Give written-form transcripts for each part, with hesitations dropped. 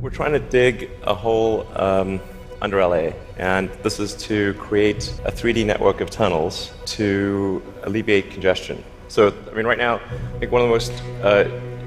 We're trying to dig a hole under LA, and this is to create a 3D network of tunnels to alleviate congestion. So, I mean, right now, I think one of the most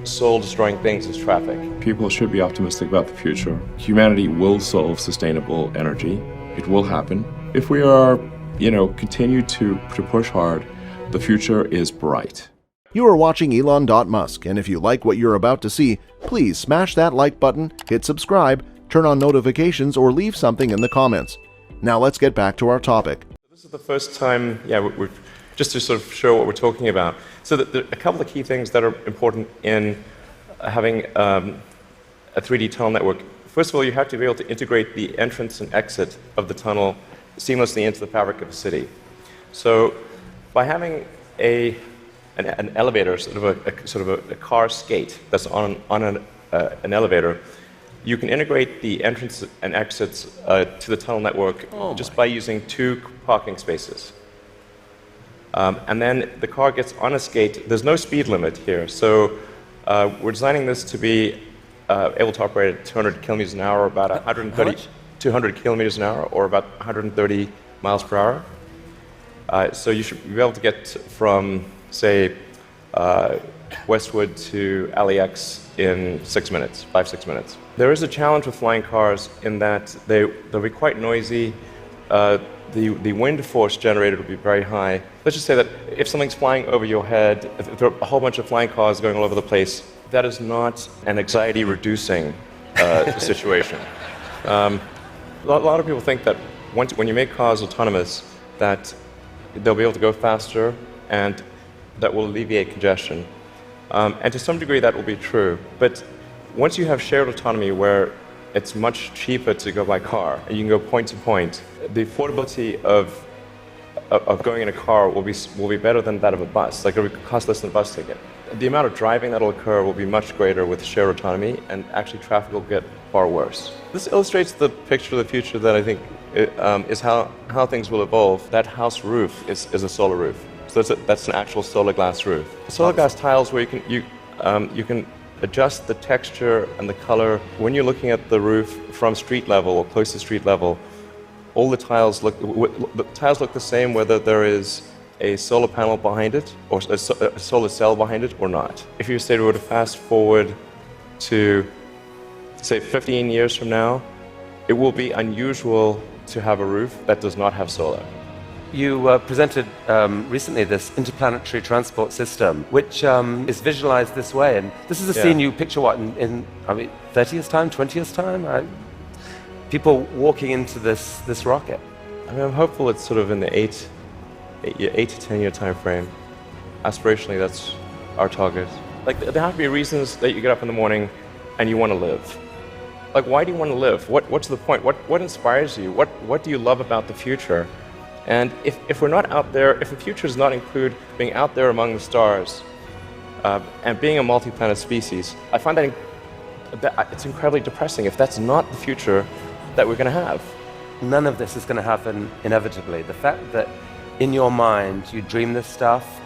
soul-destroying things is traffic. People should be optimistic about the future. Humanity will solve sustainable energy. It will happen. If we are, continue to push hard, the future is bright. You are watching Elon Dot Musk, and if you like what you're about to see, please smash that like button, hit subscribe, turn on notifications, or leave something in the comments. Now let's get back to our topic. This is the first time, we're just to sort of show what we're talking about. So there are a couple of key things that are important in having a 3D tunnel network. First of all, you have to be able to integrate the entrance and exit of the tunnel seamlessly into the fabric of a city. So by having an elevator, sort of a car skate that's on an elevator, you can integrate the entrance and exits to the tunnel network just by using 2 parking spaces. And then the car gets on a skate. There's no speed limit here, so we're designing this to be able to operate at 200 kilometers an hour, or about 200 kilometers an hour, or about 130 miles per hour. So you should be able to get from, say, Westwood to LAX in 6 minutes, 5-6 minutes. There is a challenge with flying cars in that they'll be quite noisy. The wind force generated will be very high. Let's just say that if something's flying over your head, if there are a whole bunch of flying cars going all over the place, that is not an anxiety-reducing situation. A lot of people think that when you make cars autonomous, that they'll be able to go faster and that will alleviate congestion. And to some degree that will be true. But once you have shared autonomy where it's much cheaper to go by car, and you can go point to point, the affordability of going in a car will be better than that of a bus. Like, it will cost less than a bus ticket. The amount of driving that will occur will be much greater with shared autonomy, and actually traffic will get far worse. This illustrates the picture of the future that I think is how things will evolve. That house roof is a solar roof. So that's an actual solar glass roof. Solar glass tiles where you can adjust the texture and the color. When you're looking at the roof from street level or close to street level, all the tiles look the same whether there is a solar panel behind it or a solar cell behind it or not. If you were to fast forward to, say, 15 years from now, it will be unusual to have a roof that does not have solar. You presented recently this interplanetary transport system, which is visualized this way. And this is a scene you picture, what, in 30 years' time, 20 years' time? People walking into this rocket. I mean, I'm hopeful it's sort of in the 8 to 10 year time frame. Aspirationally, that's our target. Like, there have to be reasons that you get up in the morning and you want to live. Like, why do you want to live? What's the point? What inspires you? What do you love about the future? And if we're not out there, if the future does not include being out there among the stars and being a multi-planet species, I find that it's incredibly depressing if that's not the future that we're going to have. None of this is going to happen inevitably. The fact that in your mind you dream this stuff,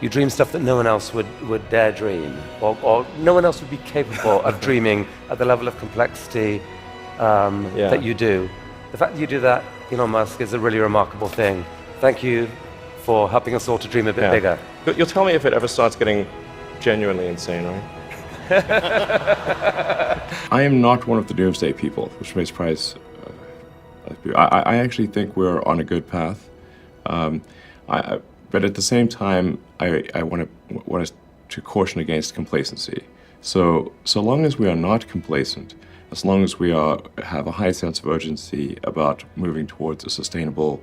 you dream stuff that no one else would dare dream, or no one else would be capable of dreaming at the level of complexity that you do. The fact that you do that, Elon Musk, is a really remarkable thing. Thank you for helping us all to dream a bit bigger. You'll tell me if it ever starts getting genuinely insane, right? I am not one of the doomsday people, which may surprise I actually think we're on a good path. But at the same time, I want to caution against complacency. So long as we are not complacent, as long as we have a high sense of urgency about moving towards a sustainable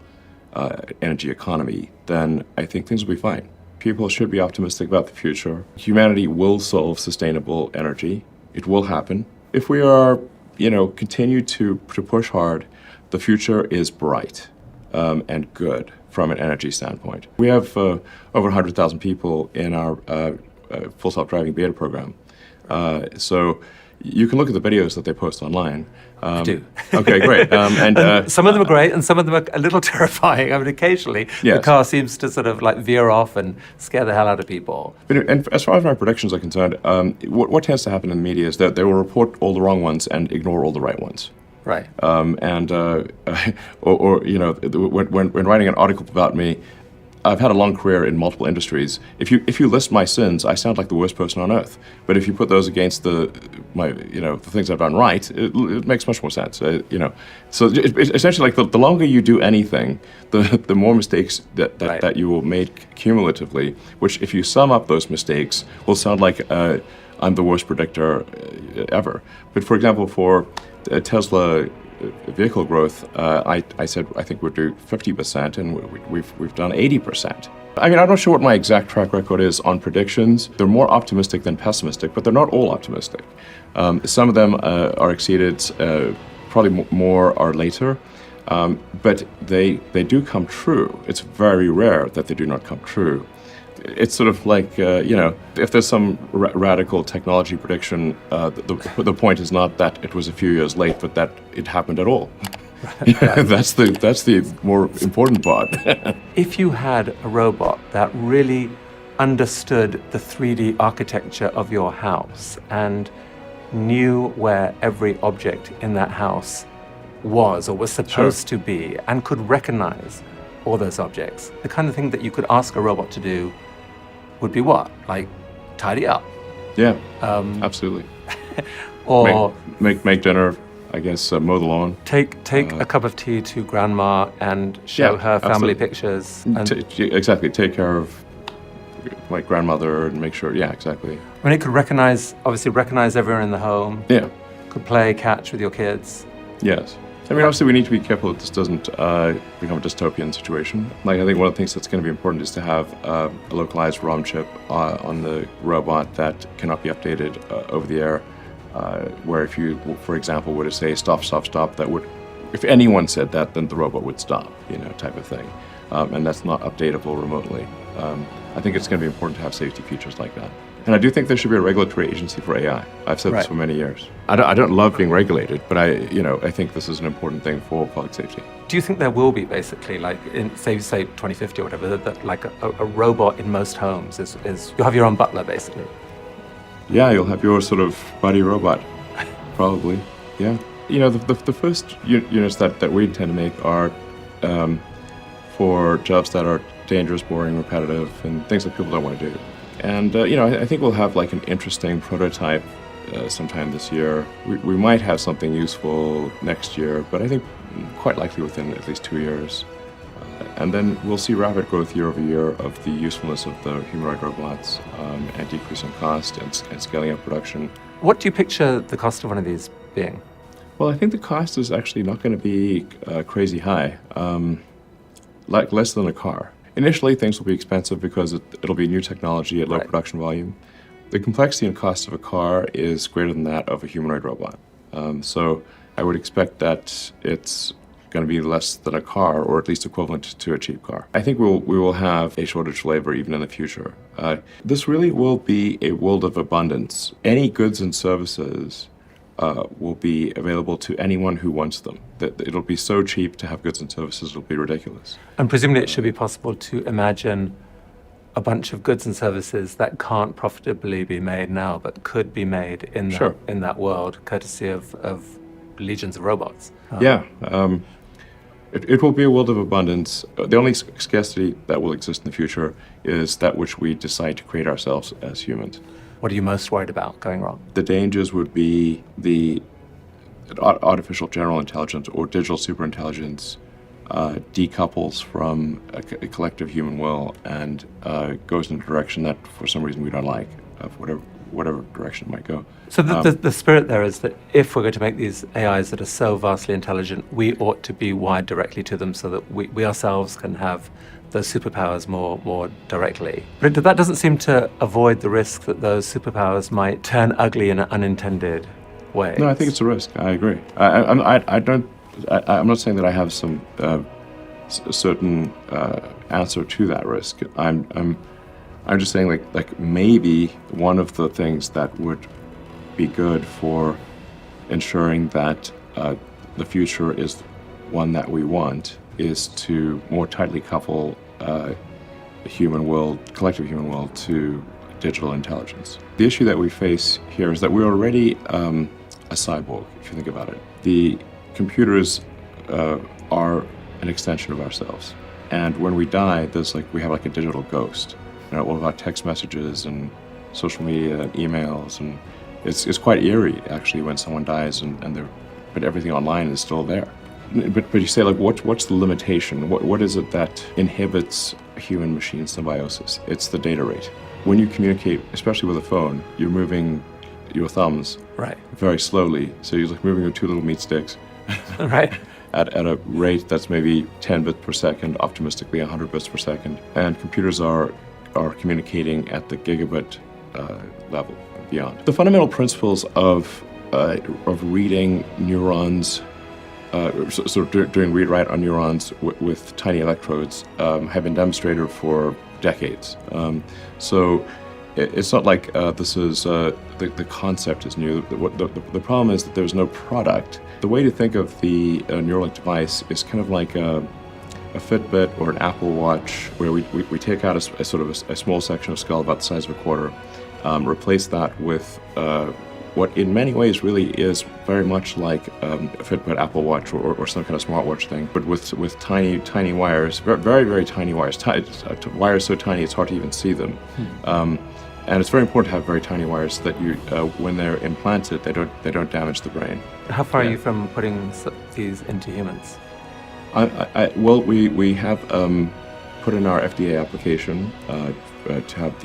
energy economy, then I think things will be fine. People should be optimistic about the future. Humanity will solve sustainable energy. It will happen. If we are, continue to push hard, the future is bright and good from an energy standpoint. We have over 100,000 people in our Full Self-Driving beta program. So you can look at the videos that they post online. I do. Okay, great. And some of them are great, and some of them are a little terrifying. I mean, occasionally the Yes. car seems to sort of like veer off and scare the hell out of people. And as far as my predictions are concerned, what tends to happen in the media is that they will report all the wrong ones and ignore all the right ones. Right. Or you know, when writing an article about me, I've had a long career in multiple industries. If you list my sins, I sound like the worst person on earth. But if you put those against the things I've done right, it makes much more sense. So it's essentially like the longer you do anything, the more mistakes that you will make cumulatively. Which, if you sum up those mistakes, will sound like I'm the worst predictor ever. But for example, for Tesla vehicle growth, I said I think we'd do 50%, and we've done 80%. I mean, I'm not sure what my exact track record is on predictions. They're more optimistic than pessimistic, but they're not all optimistic. Some of them are exceeded, probably more are later, but they do come true. It's very rare that they do not come true. It's sort of like, if there's some radical technology prediction, the point is not that it was a few years late, but that it happened at all. That's the more important part. If you had a robot that really understood the 3D architecture of your house and knew where every object in that house was or was supposed to be and could recognize all those objects, the kind of thing that you could ask a robot to do would be what? Like, tidy up. Yeah, absolutely. Or make dinner, I guess, mow the lawn. take a cup of tea to grandma and show her family absolutely. pictures. And Exactly, take care of my grandmother and make sure, yeah, exactly. when it could recognize everyone in the home, Yeah, could play catch with your kids. yes. I mean, obviously we need to be careful that this doesn't become a dystopian situation. Like, I think one of the things that's going to be important is to have a localized ROM chip on the robot that cannot be updated over the air, where if you, for example, were to say stop, stop, stop, that would, if anyone said that, then the robot would stop, type of thing. And that's not updatable remotely. I think it's going to be important to have safety features like that. And I do think there should be a regulatory agency for AI. I've said this for many years. I don't love being regulated, but I think this is an important thing for public safety. Do you think there will be basically, like in say 2050 or whatever, that like a robot in most homes is you'll have your own butler basically? Yeah, you'll have your sort of buddy robot, probably. Yeah. The first units that we intend to make are for jobs that are dangerous, boring, repetitive, and things that people don't want to do. And, I think we'll have like an interesting prototype sometime this year. We might have something useful next year, but I think quite likely within at least 2 years. And then we'll see rapid growth year over year of the usefulness of the humanoid robots and decreasing cost and scaling up production. What do you picture the cost of one of these being? Well, I think the cost is actually not going to be crazy high, like less than a car. Initially, things will be expensive because it'll be new technology at low production volume. The complexity and cost of a car is greater than that of a humanoid robot. So I would expect that it's going to be less than a car, or at least equivalent to a cheap car. I think we will have a shortage of labor even in the future. This really will be a world of abundance. Any goods and services will be available to anyone who wants them. That it'll be so cheap to have goods and services, it'll be ridiculous. And presumably it should be possible to imagine a bunch of goods and services that can't profitably be made now, but could be made in that world, courtesy of legions of robots. Yeah. It will be a world of abundance. The only scarcity that will exist in the future is that which we decide to create ourselves as humans. What are you most worried about going wrong? The dangers would be the artificial general intelligence or digital superintelligence decouples from a collective human will and goes in a direction that for some reason we don't like, of whatever direction it might go. So the spirit there is that if we're going to make these AIs that are so vastly intelligent, we ought to be wired directly to them so that we ourselves can have those superpowers more directly. But that doesn't seem to avoid the risk that those superpowers might turn ugly in an unintended way. No, I think it's a risk. I agree. I'm not saying that I have some certain answer to that risk. I'm just saying like maybe one of the things that would be good for ensuring that the future is one that we want is to more tightly couple the collective human will, to digital intelligence. The issue that we face here is that we're already a cyborg, if you think about it. The computers are an extension of ourselves. And when we die, we have like a digital ghost. All of our text messages and social media and emails, and it's quite eerie actually when someone dies but everything online is still there. But you say, like, what's the limitation? What is it that inhibits human-machine symbiosis? It's the data rate. When you communicate, especially with a phone, you're moving your thumbs very slowly. So you're like moving your two little meat sticks at a rate that's maybe 10 bits per second, optimistically 100 bits per second. And computers are communicating at the gigabit level and beyond. The fundamental principles of reading neurons, sort of doing read-write on neurons with tiny electrodes, have been demonstrated for decades. So it's not like this is the concept is new. The problem is that there's no product. The way to think of the Neuralink device is kind of like a Fitbit or an Apple Watch, where we take out a sort of a small section of skull about the size of a quarter, replace that with what in many ways really is very much like a Fitbit, Apple Watch, or some kind of smartwatch thing, but with tiny wires, very, very tiny wires, wires so tiny it's hard to even see them. And it's very important to have very tiny wires so that when they're implanted, they don't damage the brain. How far are you from putting these into humans? Well, we have put in our FDA application to have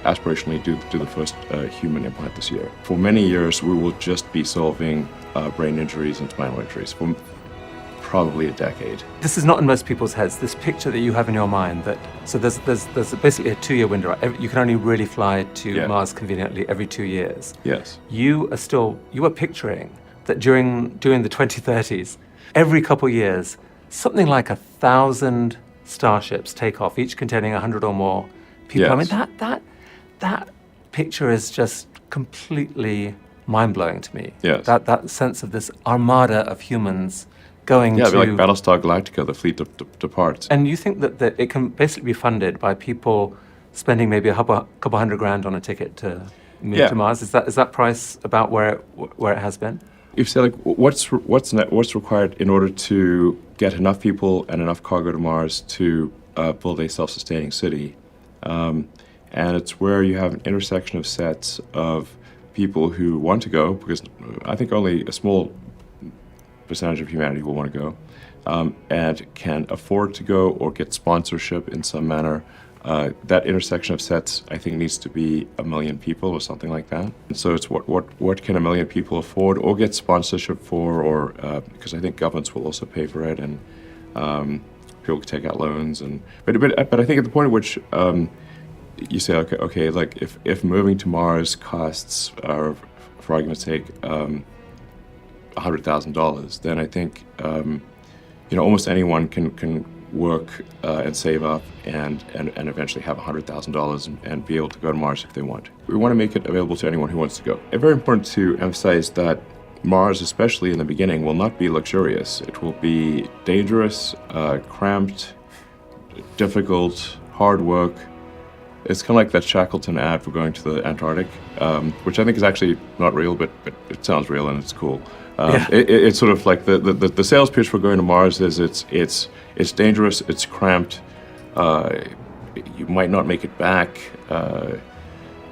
aspirationally do the first human implant this year. For many years, we will just be solving brain injuries and spinal injuries for probably a decade. This is not in most people's heads. This picture that you have in your mind, so there's basically a 2-year window. You can only really fly to Mars conveniently every 2 years. Yes. You are picturing that during the 2030s, every couple years, something like 1,000 starships take off, each containing 100 or more people. Yes. I mean, that picture is just completely mind-blowing to me. Yes. That sense of this armada of humans going to... Yeah, like Battlestar Galactica, the fleet departs. And you think that it can basically be funded by people spending maybe a couple $100,000 on a ticket to move to Mars? Is that price about where it has been? If you say, like, what's required in order to get enough people and enough cargo to Mars to build a self-sustaining city, and it's where you have an intersection of sets of people who want to go, because I think only a small percentage of humanity will want to go, and can afford to go or get sponsorship in some manner. That intersection of sets, I think, needs to be 1 million people or something like that. And so it's what can 1 million people afford or get sponsorship for, or because I think governments will also pay for it, and people can take out loans. But I think at the point at which you say, okay, like if moving to Mars costs, for argument's sake, $100,000, then I think almost anyone can work and save up and eventually have $100,000 and be able to go to Mars if they want. We want to make it available to anyone who wants to go. It's very important to emphasize that Mars, especially in the beginning, will not be luxurious. It will be dangerous, cramped, difficult, hard work. It's kind of like that Shackleton ad for going to the Antarctic, which I think is actually not real, but it sounds real and it's cool. It's sort of like the sales pitch for going to Mars is it's dangerous, it's cramped, you might not make it back,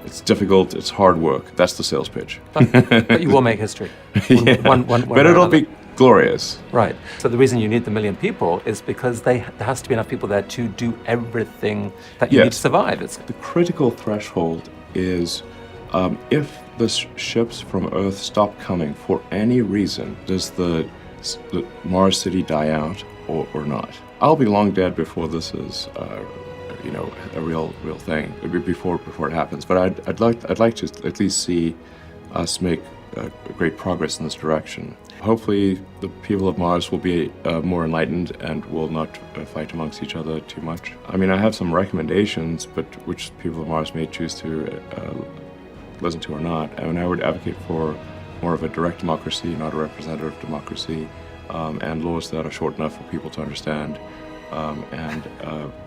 it's difficult, it's hard work. That's the sales pitch. But you will make history. But it'll be glorious. Right. So the reason you need the 1 million people is because there has to be enough people there to do everything that you need to survive. The critical threshold is if the ships from Earth stop coming for any reason, does the Mars city die out or not? I'll be long dead before this is a real thing, before it happens. But I'd like to at least see us make great progress in this direction. Hopefully the people of Mars will be more enlightened and will not fight amongst each other too much. I mean, I have some recommendations, but which people of Mars may choose to listened to or not. And I would advocate for more of a direct democracy, not a representative democracy, and laws that are short enough for people to understand, and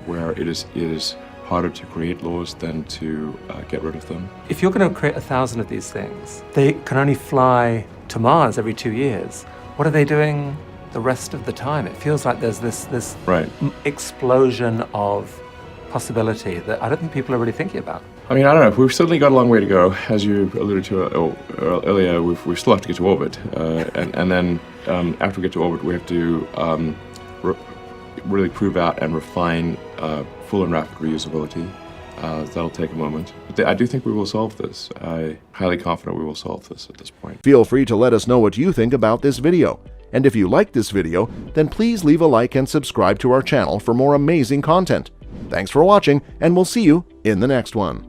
where it is harder to create laws than to get rid of them. If you're going to create 1,000 of these things, they can only fly to Mars every 2 years. What are they doing the rest of the time? It feels like there's this Right. explosion of possibility that I don't think people are really thinking about. I mean, I don't know. We've certainly got a long way to go. As you alluded to earlier, we still have to get to orbit. And then after we get to orbit, we have to really prove out and refine full and rapid reusability. That'll take a moment. But I do think we will solve this. I'm highly confident we will solve this at this point. Feel free to let us know what you think about this video. And if you like this video, then please leave a like and subscribe to our channel for more amazing content. Thanks for watching, and we'll see you in the next one.